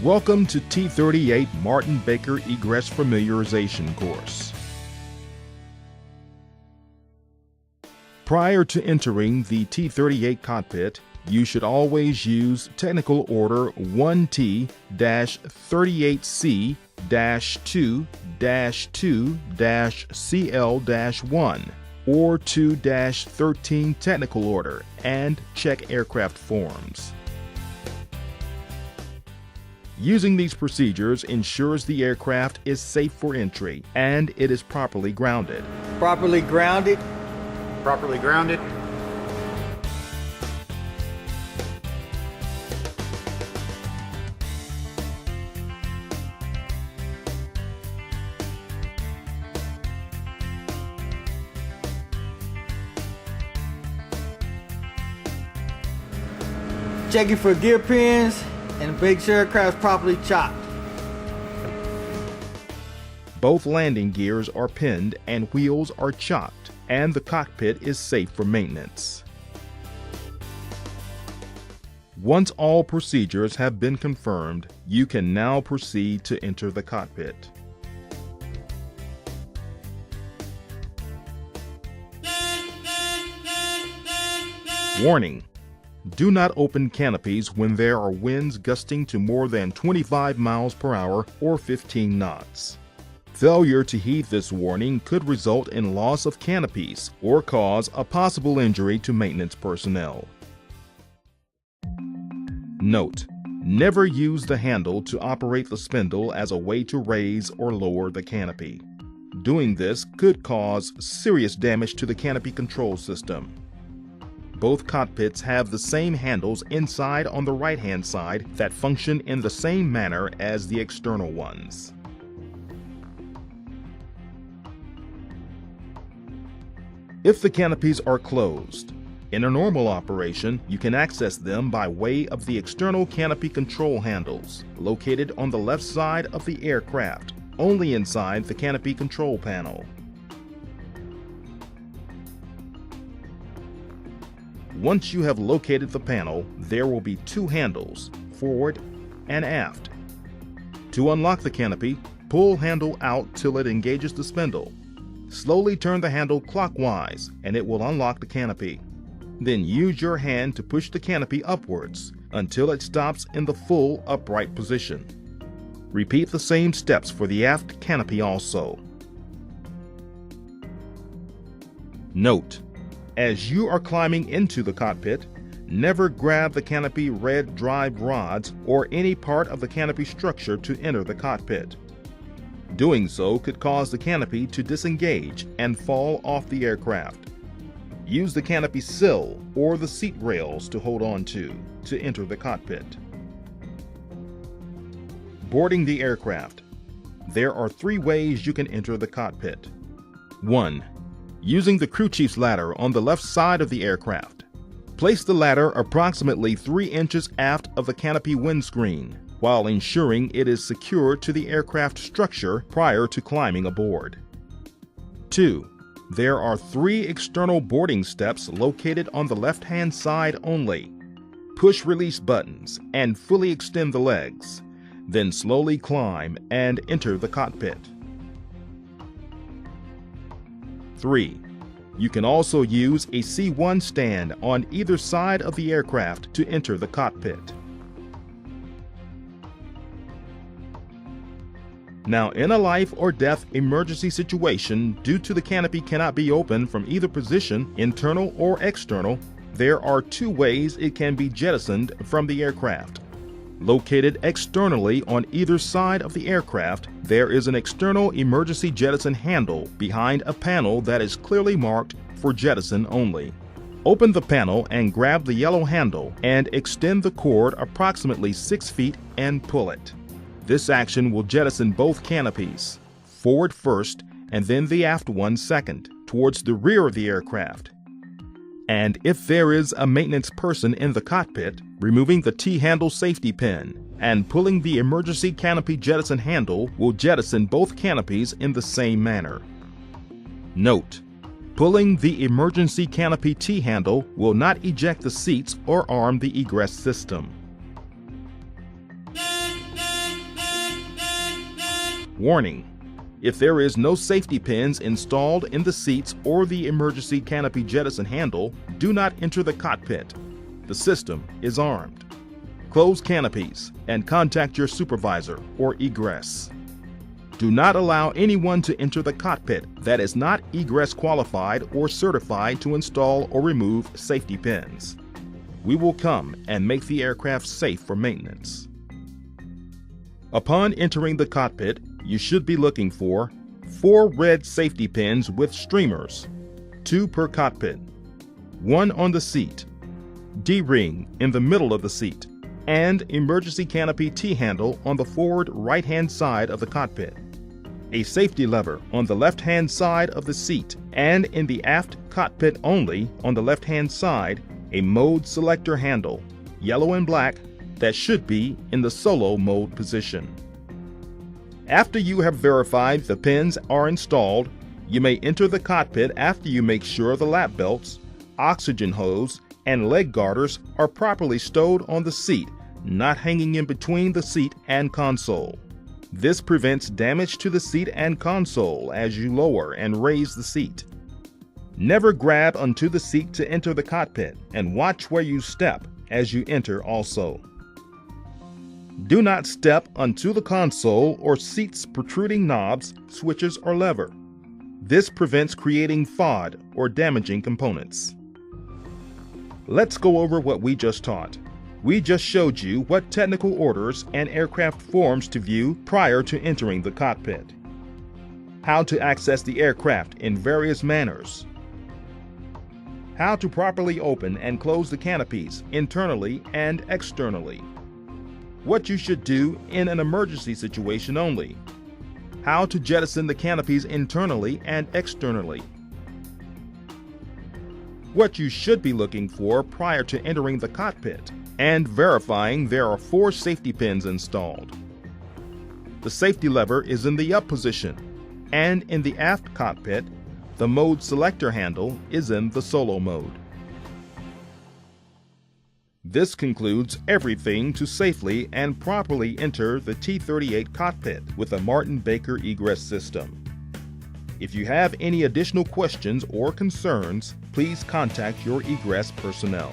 Welcome to T38 Martin Baker Egress Familiarization course. Prior to entering the T38 cockpit, you should always use Technical Order 1T-38C-2-2-CL-1 or 2-13 Technical Order and check aircraft forms. Using these procedures ensures the aircraft is safe for entry and it is properly grounded. Properly grounded. Properly grounded. Checking for gear pins and make sure aircraft's properly chopped. Both landing gears are pinned and wheels are chopped, and the cockpit is safe for maintenance. Once all procedures have been confirmed, you can now proceed to enter the cockpit. Warning: do not open canopies when there are winds gusting to more than 25 miles per hour or 15 knots. Failure to heed this warning could result in loss of canopies or cause a possible injury to maintenance personnel. Note: never use the handle to operate the spindle as a way to raise or lower the canopy. Doing this could cause serious damage to the canopy control system. Both cockpits have the same handles inside on the right-hand side that function in the same manner as the external ones. If the canopies are closed, in a normal operation, you can access them by way of the external canopy control handles, located on the left side of the aircraft, only inside the canopy control panel. Once you have located the panel, there will be two handles, forward and aft. To unlock the canopy, pull handle out till it engages the spindle. Slowly turn the handle clockwise and it will unlock the canopy. Then use your hand to push the canopy upwards until it stops in the full upright position. Repeat the same steps for the aft canopy also. Note: as you are climbing into the cockpit, never grab the canopy red drive rods or any part of the canopy structure to enter the cockpit. Doing so could cause the canopy to disengage and fall off the aircraft. Use the canopy sill or the seat rails to hold on to enter the cockpit. Boarding the aircraft. There are three ways you can enter the cockpit. 1. Using the crew chief's ladder on the left side of the aircraft. Place the ladder approximately 3 inches aft of the canopy windscreen, while ensuring it is secured to the aircraft structure prior to climbing aboard. 2. There are 3 external boarding steps located on the left-hand side only. Push release buttons and fully extend the legs, then slowly climb and enter the cockpit. 3. You can also use a C1 stand on either side of the aircraft to enter the cockpit. Now, in a life or death emergency situation, due to the canopy cannot be opened from either position, internal or external, there are 2 ways it can be jettisoned from the aircraft. Located externally on either side of the aircraft, there is an external emergency jettison handle behind a panel that is clearly marked for jettison only. Open the panel and grab the yellow handle and extend the cord approximately 6 feet and pull it. This action will jettison both canopies, forward first and then the aft one second, towards the rear of the aircraft. And if there is a maintenance person in the cockpit, removing the T-handle safety pin and pulling the emergency canopy jettison handle will jettison both canopies in the same manner. Note: pulling the emergency canopy T-handle will not eject the seats or arm the egress system. Warning: if there is no safety pins installed in the seats or the emergency canopy jettison handle, do not enter the cockpit. The system is armed. Close canopies and contact your supervisor or egress. Do not allow anyone to enter the cockpit that is not egress qualified or certified to install or remove safety pins. We will come and make the aircraft safe for maintenance. Upon entering the cockpit, you should be looking for 4 red safety pins with streamers, 2 per cockpit, 1 on the seat, D-ring in the middle of the seat, and emergency canopy T-handle on the forward right-hand side of the cockpit, a safety lever on the left-hand side of the seat, and in the aft cockpit only on the left-hand side, a mode selector handle, yellow and black, that should be in the solo mode position. After you have verified the pins are installed, you may enter the cockpit after you make sure the lap belts, oxygen hose, and leg garters are properly stowed on the seat, not hanging in between the seat and console. This prevents damage to the seat and console as you lower and raise the seat. Never grab onto the seat to enter the cockpit, and watch where you step as you enter also. Do not step onto the console or seat's protruding knobs, switches, or lever. This prevents creating FOD or damaging components. Let's go over what we just taught. We just showed you what technical orders and aircraft forms to view prior to entering the cockpit, how to access the aircraft in various manners, how to properly open and close the canopies internally and externally, what you should do in an emergency situation only, how to jettison the canopies internally and externally, what you should be looking for prior to entering the cockpit, and verifying there are 4 safety pins installed. The safety lever is in the up position, and in the aft cockpit, the mode selector handle is in the solo mode. This concludes everything to safely and properly enter the T-38 cockpit with a Martin Baker egress system. If you have any additional questions or concerns, please contact your egress personnel.